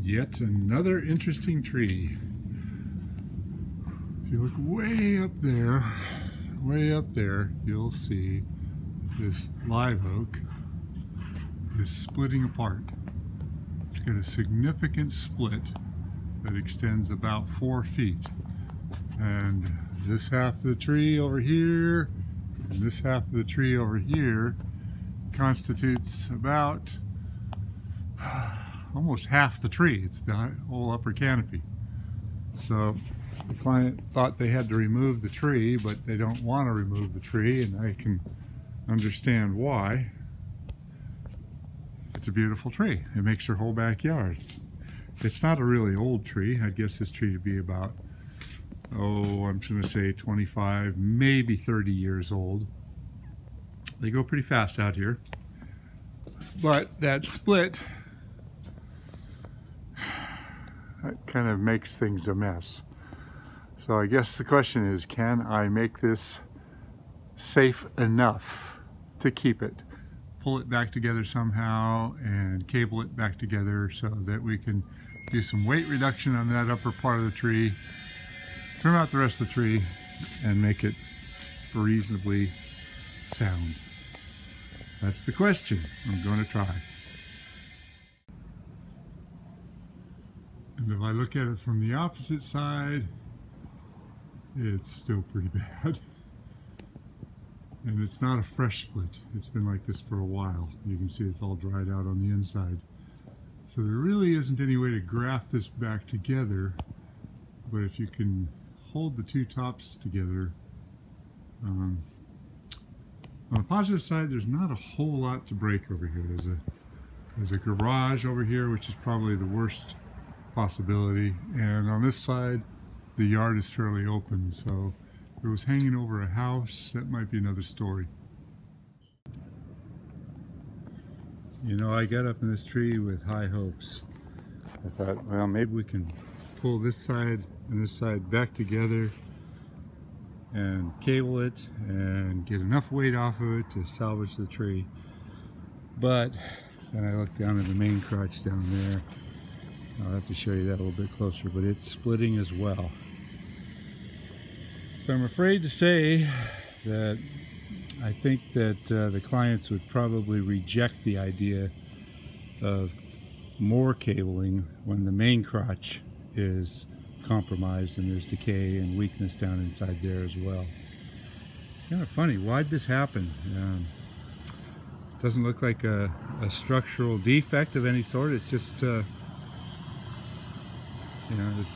Yet another interesting tree. If you look way up there, you'll see this live oak is splitting apart. It's got a significant split that extends about 4 feet. And this half of the tree over here and this half of the tree over here constitutes about almost half the tree. It's the whole upper canopy. So the client thought they had to remove the tree, but they don't want to remove the tree, and I can understand why. It's a beautiful tree. It makes their whole backyard. It's not a really old tree. I guess this tree would be about, I'm just going to say 25, maybe 30 years old. They go pretty fast out here. But that split, that kind of makes things a mess. So I guess the question is, can I make this safe enough to keep it? Pull it back together somehow and cable it back together so that we can do some weight reduction on that upper part of the tree, trim out the rest of the tree, and make it reasonably sound. That's the question. I'm going to try. And if I look at it from the opposite side, it's still pretty bad. And it's not a fresh split. It's been like this for a while. You can see it's all dried out on the inside. So there really isn't any way to graft this back together, but if you can hold the two tops together, on the positive side, there's not a whole lot to break over here. There's a garage over here, which is probably the worst possibility, and on this side the yard is fairly open, so if it was hanging over a house, that might be another story. You know, I got up in this tree with high hopes. I thought, well, maybe we can pull this side and this side back together and cable it and get enough weight off of it to salvage the tree. But then I looked down at the main crotch down there. I'll have to show you that a little bit closer, but it's splitting as well. So I'm afraid to say that I think that the clients would probably reject the idea of more cabling when the main crotch is compromised and there's decay and weakness down inside there as well. It's kind of funny. Why'd this happen? It doesn't look like a structural defect of any sort. It's just, you know, the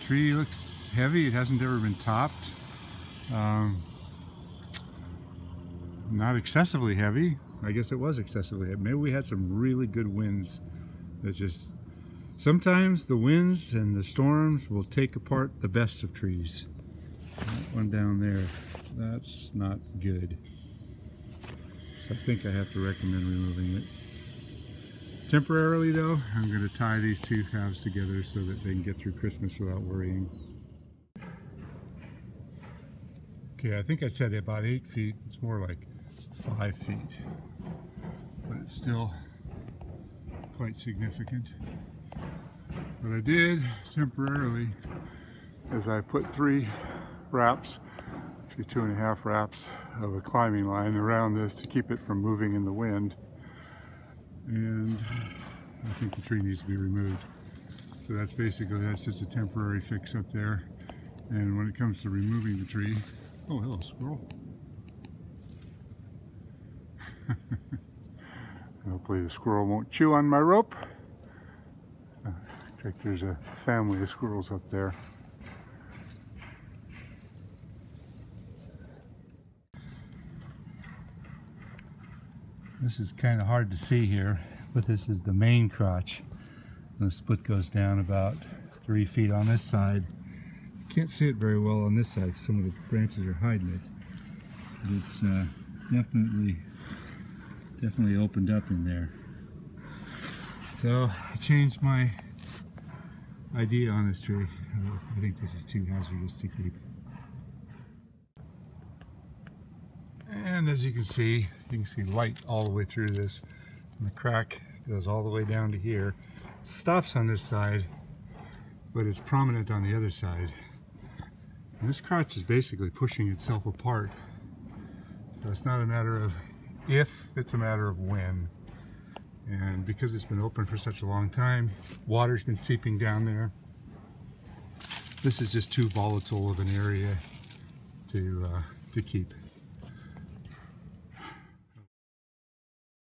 tree looks heavy. It hasn't ever been topped. Not excessively heavy. I guess it was excessively heavy. Maybe we had some really good winds that just... Sometimes the winds and the storms will take apart the best of trees. That one down there, that's not good. So I think I have to recommend removing it. Temporarily though, I'm going to tie these two halves together so that they can get through Christmas without worrying. Okay, I think I said about 8 feet. It's more like 5 feet. But it's still quite significant. What I did temporarily is I put 3 wraps, actually 2.5 wraps of a climbing line around this to keep it from moving in the wind. And I think the tree needs to be removed. So that's just a temporary fix up there. And when it comes to removing the tree, oh, hello, squirrel. Hopefully the squirrel won't chew on my rope. Looks like there's a family of squirrels up there. This is kind of hard to see here, but this is the main crotch. And the split goes down about 3 feet on this side. Can't see it very well on this side. Some of the branches are hiding it. But it's definitely opened up in there. So I changed my idea on this tree. I think this is too hazardous to keep. And as you can see light all the way through this. And the crack goes all the way down to here. stops on this side, but it's prominent on the other side. And this crotch is basically pushing itself apart. So it's not a matter of if, it's a matter of when. And because it's been open for such a long time, water's been seeping down there. This is just too volatile of an area to keep.